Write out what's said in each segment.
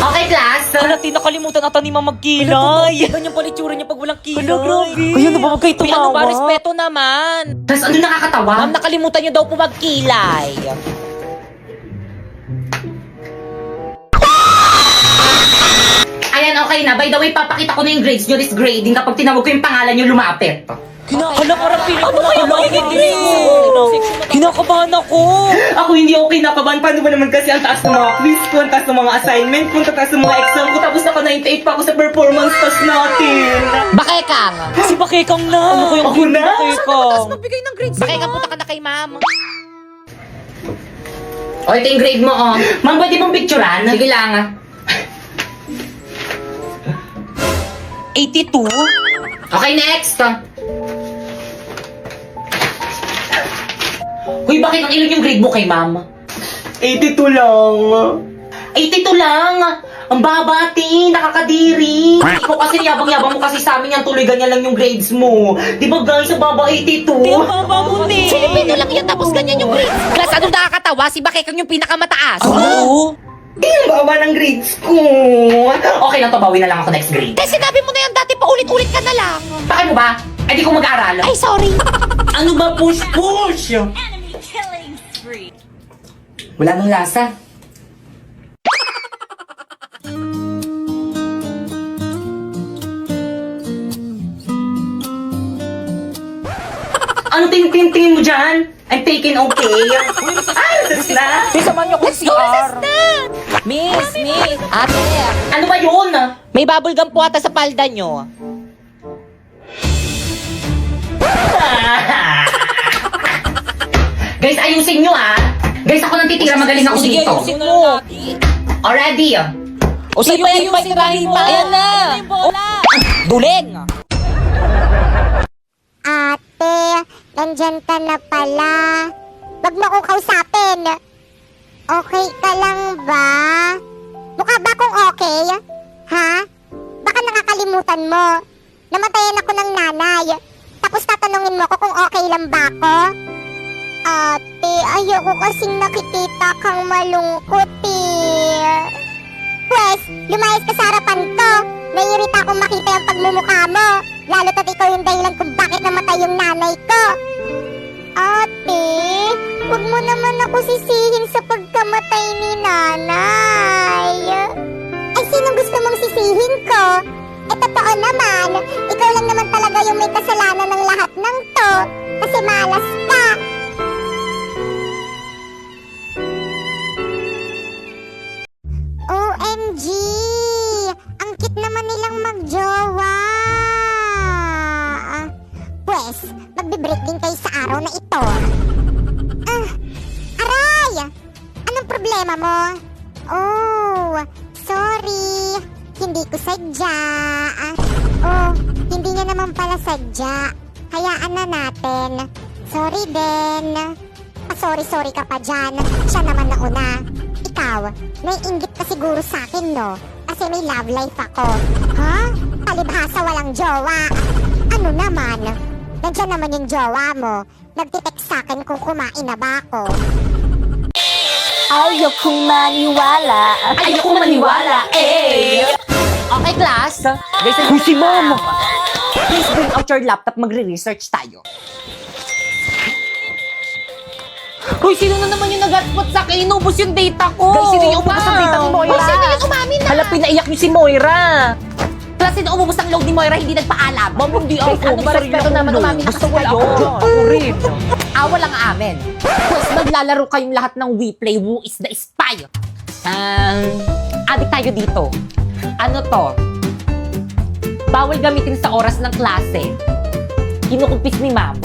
Okay, class. Halati, nakalimutan ata ni Ma'am magkilay. Ganyan pala itsura niya pag walang kilay. Hala, grabe. Kaya na ba huwag kayo tumawa? Ano ba, respeto naman. Tapos ano nakakatawa? Ma'am, nakalimutan niyo daw po magkilay. Ayan, okay na. By the way, papakita ko na yung grades nyo this grading kapag tinawag ko yung pangalan nyo lumapit. Hala, parang piling ko kaya magiging kinakabahan ako. Ako hindi okay nakabahan. Paano ba naman kasi ang taas ng mga quiz ko, ang taas ng mga assignment ko, ang taas ng mga exam ko, tapos naka 98 pa ako sa performance test natin. Bakekang. Si Bakekang na. Ano ko yung Ako na? Bakekang? Magbigay ng grades. Bakekang, punta ka na kay Ma'am. O, ito yung grade mo, oh. Ma'am, pwede mong picturean? Sige lang. 82? Okay, next. Uy, bakit ang ilan yung grade mo kay ma'am? 82 lang. 82 lang! Ang baba, ate! Nakakadiri! Ikaw kasi yabang-yabang mo kasi sa amin yan, tuloy ganyan lang yung grades mo. Di ba guys, ang baba 82? Ang baba mo, ne. Filipino lang yan tapos ganyan yung grades. Class, anong nakakatawa? Si Bakekang yung pinakamataas. Oo. Ang baba ng grades ko. Okay lang to, bawi na lang ako next grade. Eh, sinabi mo na yan dati, paulit-ulit ka na lang. Bakit mo ba? Ay, di ko mag-aaral. Ay, sorry. Ano ba push-push? Wala nang lasa. Ano tingin mo dyan? I'm taking okay. Ay, nasas na. Samahan niyo ko si CR. Miss. Ate, Ano ba yun? may bubble gum po ata sa palda niyo. Guys, ayusin nyo ah. Guys, ako nang titira. Magaling ako Sige, dito. ayusin mo. Already. O sige, yung sirahin mo. Ayan na. Duling. Ate, nandyan ka na pala. Wag mo akong kausapin. Okay ka lang ba? Mukha ba akong okay? Ha? Baka nakakalimutan mo. Namatayan ako ng nanay. Tapos tatanungin mo ko kung okay lang ba ako? Ate, ayoko kasing nakikita kang malungkot eh. Pwes, lumayas ka sa harapan ko. Naiirita akong makita yung pagmumukha mo. Lalo't at ikaw yung dahilan kung bakit namatay yung nanay ko. Ate, huwag mo naman ako sisihin sa pagkamatay ni nanay. Ay, sinong gusto mong sisihin ko? Eh, totoo naman, ikaw lang naman talaga yung may kasalanan ng lahat ng to. Kasi malas ka. OMG! Ang cute naman nilang magjowa! Pwes, magbe-break din kayo sa araw na ito. Aray! Anong problema mo? Oh, sorry. Hindi ko sadya. Oh, hindi niya naman pala sadya. Hayaan na natin. Sorry, Ben. Sorry ka pa dyan. Siya naman nauna. Ikaw, naiinggit ka siguro sa akin, no? Kasi may love life ako. Ha? Palibhasa walang jowa. Ano naman? Nandiyan naman yung jowa mo. Nagtitext sa akin kung kumain na ba ako. Ayokong maniwala, eh. Okay, class. Guys, Uy, si Ma'am. please bring out your laptop. Magre-research tayo. Uy, sino na naman yung nag-hotspot sa akin? Inubos yung data ko. Guys, sino yung umubos ang data ni Moira? Oh, sino yung umamin na? Hala, pinaiyak niyo si Moira. Class, sino umubos ang load ni Moira, hindi nagpaalam. Ma'am, hindi ako. Guys, ano ba, Sarili respeto akong naman, load. umamin na Basta kasi wala kayo. ako dyan. Ako rin. Awa lang amin. Pues, maglalaro kayong lahat ng We Play Who is the Spy. Adik tayo dito. Ano to? Bawal gamitin sa oras ng klase. Kinukumpis ni Ma'am.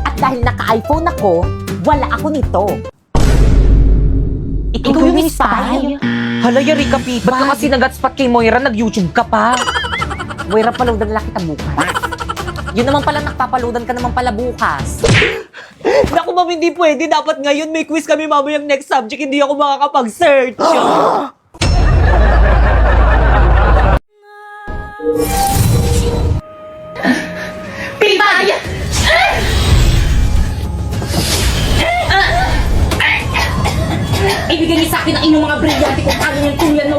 At dahil naka-iPhone ako, wala ako nito. Ikaw yung spy? Hala, yari ka, Pete. Ba't ka kasi nag-hotspot kay Moira? Nag-YouTube ka pa. Moira, paloadan lang kita bukas. Yun naman pala, nakapapaloadan ka naman pala bukas. Naku, Ma'am, hindi pwede. Dapat ngayon may quiz kami mamayang next subject. Hindi ako makakapag-search. Pilipay! Ibigay niyo sa akin ang inyong mga brilyante kung paano yung tuyan na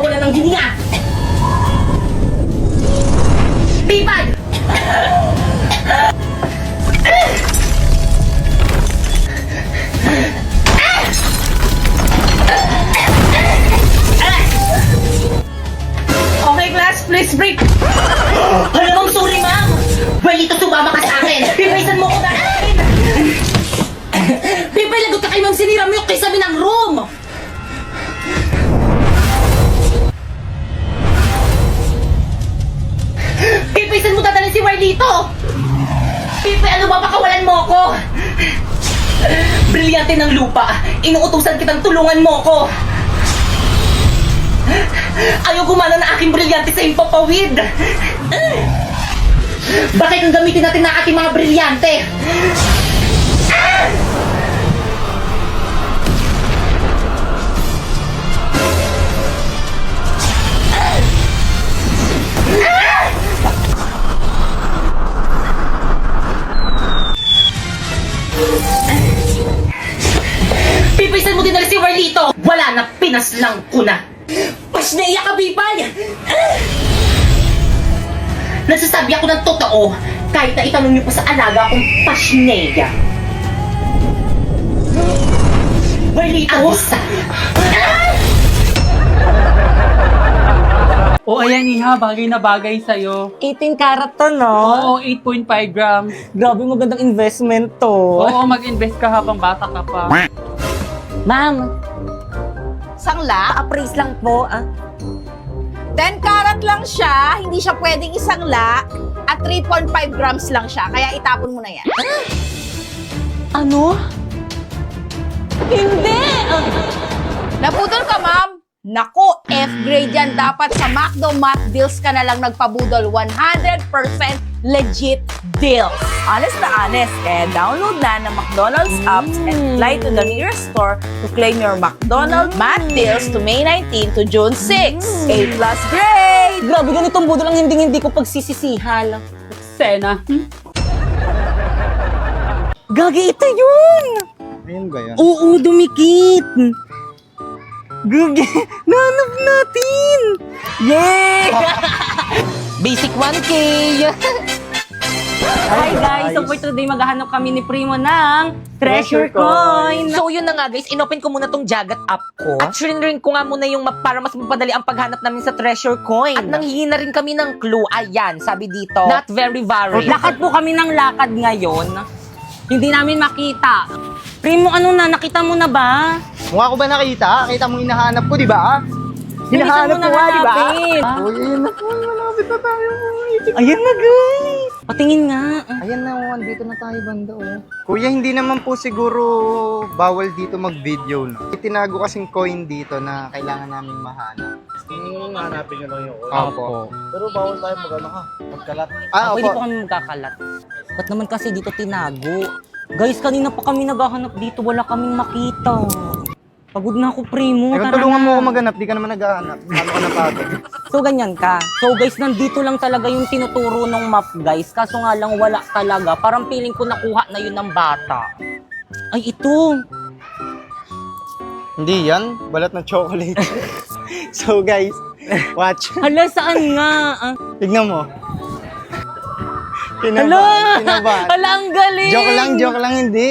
Ice break! Hala, ma'am, sorry, ma'am! Well, ito sumama ka sa akin! Pipaisan mo ko na! Pipay, lagot ka kay ma'am, sinira mo yung kisame ng room! Pipay, saan mo dadalhin si Marlito? Pipay, ano ba, pakawalan mo ako? Brilyante ng lupa, inuutusan kitang tulungan mo ko. Ayaw gumana na aking brilyante sa impapawid. Bakit ang gamitin natin na ating mga brilyante? Pipaysan mo din na si Marlito! Wala na, pinaslang ko na! Pasneya ka, Pipay! Nagsasabi ako ng totoo kahit na itanong niyo pa sa alaga akong pasneya. Marlito! Abisa! O ayan Iha, bagay na bagay sa'yo. 18 karat to, no? Oo, 8.5 grams. Grabe, magandang investment to. Oo, mag-invest ka habang bata ka pa. Ma'am, Sangla? appraise lang po. 10 karat lang siya, hindi siya pwedeng isangla, at 3.5 grams lang siya, kaya itapon mo na yan. Ano? Hindi! Naputol ka, ma'am? Naku, F-grade yan. Dapat sa McDo Math Deals ka na lang nagpabudol. 100% legit deals. Honest na honest. Kaya download na ng McDonald's apps and fly to the nearest store to claim your McDonald's Math Deals to May 19 to June 6. A+ grade! Grabe, ganitong budol ang hindi ko pagsisisihal. Sena. Gagi, ito yun! Ayun ba yan? Oo, dumikit! Gagi, nanap natin! Yay! Basic 1K! Hi guys! So for today, maghahanap kami ni Primo ng Treasure Coin! So yun na nga guys, inopen ko muna tong Jagat app ko. At rin ko nga muna yung map para mas mapadali ang paghanap namin sa Treasure Coin. At nanghingi na rin kami ng clue. Ayan, sabi dito, not very varied. Lakad po kami ng lakad ngayon. Hindi namin makita. Primo, ano na? Nakita mo na ba? Mukha ko ba nakita? Kita mo hinahanap ko, di ba? Hinahanap ko nga, di ba? Oh, yun na po. Malapit na tayo. Ayan na guys! Patingin nga. Ayan na, oh, andito na tayo banda, oh. Kuya, hindi naman po siguro bawal dito mag-video, no? Itinago kasing coin dito na kailangan namin mahanap. Hanapin nyo lang yung Opo. Pero bawal tayo magkalat. Ah, Pwede opo. po kami magkakalat. Ba't naman kasi dito tinago? Guys, kanina pa kami naghahanap dito. Wala kaming makita. Pagod na ako, Primo. Kung Tara tulungan na. mo ako maghanap, di ka naman naghahanap. Ano ka na pagod? So, ganyan ka. So, guys, nandito lang talaga yung tinuturo ng map, guys. Kaso nga lang, wala talaga. Parang feeling ko nakuha na yun ng bata. Ay, ito. Hindi yan. Balat ng chocolate. So, guys, watch. Hala, saan nga? Tignan mo. Hala! Kinabahan. Hala, ang galing! Joke lang, hindi.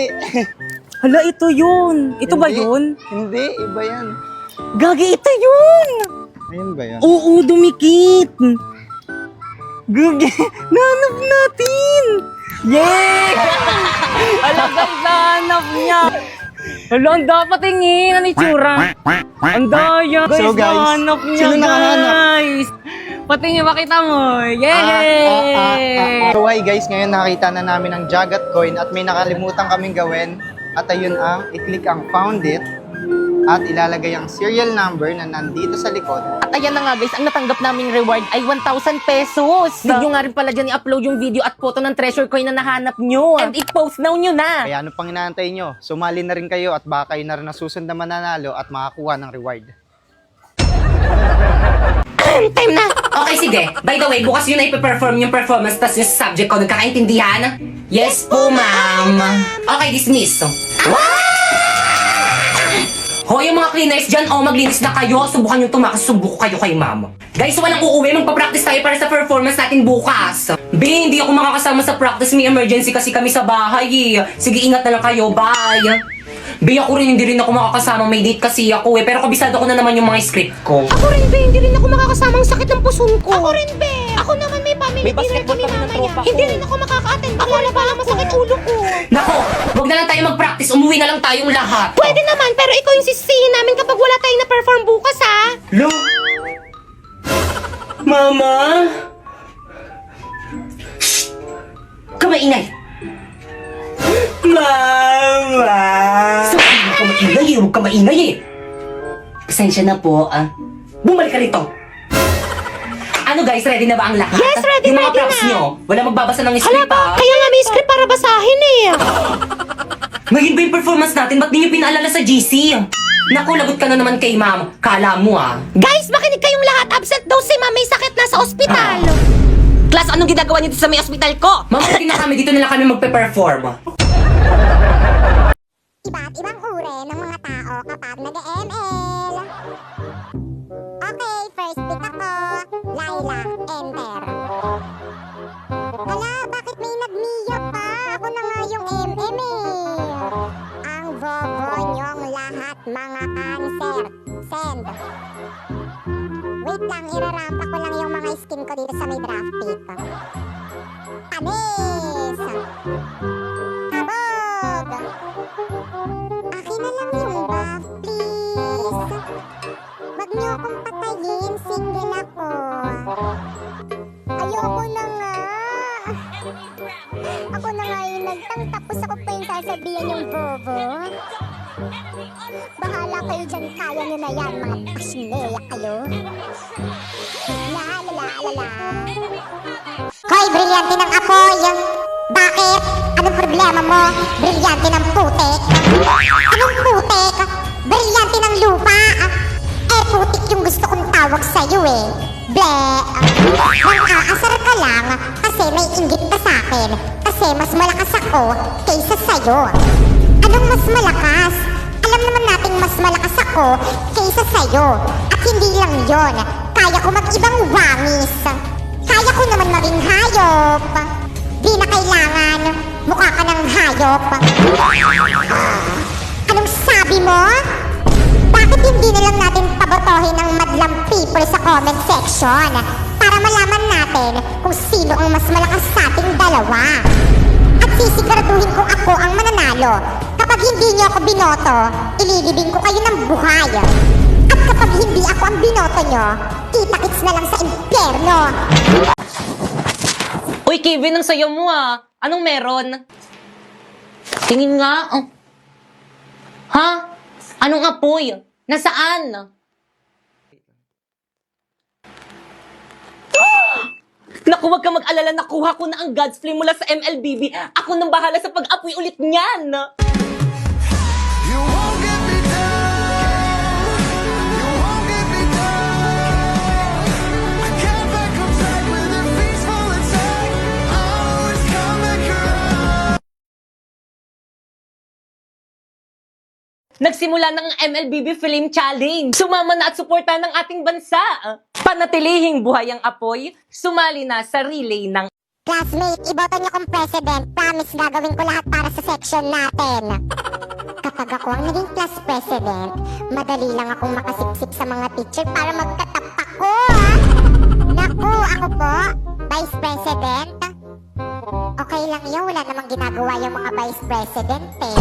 Hala, ito yun. Ito ba Hindi. yun? Hindi, iba yan. Gagi, ito yun! Ayun ba yan? Oo, dumikit. Gagi, nanap natin! Yay! Hala, guys, nanap niya. Hala, ang dapat tingin. Ano yung tsura? Ang daya. Guys, So, guys, nanap niya, sino nakahanap? guys. Patingin, makita mo. Yay! So hi guys, ngayon nakita na namin ang Jagat coin at may nakalimutan kaming gawin. At ayun ang, i-click ang found it at ilalagay ang serial number na nandito sa likod. At ayan na nga guys, ang natanggap naming reward ay 1,000 pesos. Need nyo nga rin pala dyan i-upload yung video at photo ng treasure coin na nahanap nyo. And i-post now nyo na. Kaya ano pang inaantay nyo? Sumali na rin kayo at baka kayo na rin nasusunod na mananalo at makakuha ng reward. Time na! Okay, sige. By the way, bukas yun na ipe-perform yung performance tas yung subject ko. Nagkakaintindihan? Yes po, ma'am. Okay, dismiss. Hoy, yung mga cleaners dyan, maglinis na kayo. Subukan yung tumakasubok kayo kay ma'am. Guys, walang uuwi. Magpa-practice tayo para sa performance natin bukas. B, hindi ako makakasama sa practice. May emergency kasi kami sa bahay. Sige, ingat na lang kayo. Bye! Be, ako rin, hindi rin ako makakasama. May date kasi ako eh. Pero kabisado ko na naman yung mga script ko. Ako rin, be. Hindi rin ako makakasama. Ang sakit ng puson ko. Ako rin, be. Ako naman may family May dinner basketball kami kami ng mamaya. tropa ko. Hindi rin ako makaka-attend. Ako na pala masakit ulo ko. Nako, wag na lang tayo mag-practice. Umuwi na lang tayong lahat. Pwede naman, pero ikaw yung sisihin namin kapag wala tayong na-perform bukas, ha? Lo? Mama? Kamaingay! Mama? Sabi mo kamaingay eh. Huwag kamaingay eh. Pasensya na po, bumalik ka rito. Ano guys, ready na ba ang lahat? Yes, ready, yung mga ready props na. nyo, wala magbabasa ng script ah. Kaya nga may script para basahin eh. Ngayon ba yung performance natin? Ba't di nyo pinaalala sa GC? Naku, lagot ka na naman kay ma'am. Kala mo Guys, makinig kayong lahat. Absent daw si ma'am. May sakit na sa ospital. Class, anong ginagawa niyo dito sa may ospital ko? Ma'am, hindi na kami. Dito na lang kami magpe-perform. Iba't ibang uri ng mga tao kapag nag-ML. Okay, first pick ako. Lilac, enter. Hala, bakit may nag-Mia pa? Ako na nga yung MM eh. Ang bobo niyong lahat, mga cancer. Send. Wait lang, irarampa ko lang yung mga skin ko dito sa may draft pick. Panis! Kabog! Akin na lang yung buff, please. Wag niyo akong patayin, single ako. Ayoko na nga. Ako na nga yung nagtang, tapos ako pa yung sasabihan yung bobo. Bahala kayo dyan, kaya nyo na yan, mga pasneya kayo. La la la la la. Hoy, brilyante ng apoy! Bakit? Anong problema mo? Brilyante ng putik? Anong putik? Brilyante ng lupa? Eh, putik yung gusto kong tawag sa'yo eh. Ble! Nang aasar ka lang kasi may inggit ka sa'kin. Kasi mas malakas ako kaysa sa'yo. Anong mas malakas? Alam naman nating mas malakas ako kaysa sa'yo. At hindi lang yon, kaya ko mag-ibang wangis. Kaya ko naman maging hayop. Di na kailangan. Mukha ka ng hayop. Anong sabi mo? Bakit hindi na lang natin pabotohin ang madlang people sa comment section para malaman natin kung sino ang mas malakas sa ating dalawa? At sisiguraduhin kung ako ang mananalo. Kapag hindi niyo ako binoto, ililibing ko kayo ng buhay. At kapag hindi ako ang binoto niyo, kita-kits na lang sa impyerno. Uy, Kevin, ang sayo mo Anong meron? Tingin nga. Ha? Anong apoy? Nasaan? Naku, wag ka mag-alala. Nakuha ko na ang God's Flame mula sa MLBB. Ako nang bahala sa pag-apoy ulit niyan. Nagsimula ng MLBB Flame Challenge. Sumama na at suporta ng ating bansa. Panatilihing buhay ang apoy, sumali na sa relay ng Classmate, iboto niyo kong president. Promise, gagawin ko lahat para sa section natin. Kapag ako ang naging class president, madali lang akong makasiksik sa mga teacher para magkatapak ko, Naku, ako po, vice president. Okay lang yun, wala namang ginagawa yung mga vice president eh.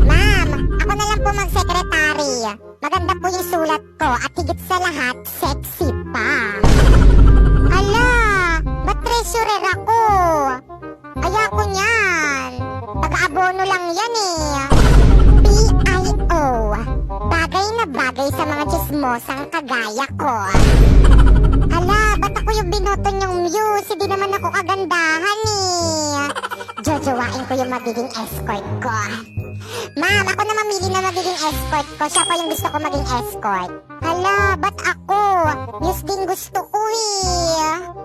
Ma'am, ako na lang po mag-secretary. Maganda po yung sulat ko at higit sa lahat, sexy pa. Ala, ba't treasurer ako? Ayoko niyan. Pag-abono lang yan eh. PIO, bagay na bagay sa mga chismosang kagaya ko. Ala, ba't ako yung binoto niyong muse? Hindi naman ako kagandahan eh. Jojowain ko yung magiging escort ko. Ma'am, ako na mamili na magiging escort ko. Siya pa yung gusto ko maging escort. Hala, ba't ako? Muse din gusto ko eh.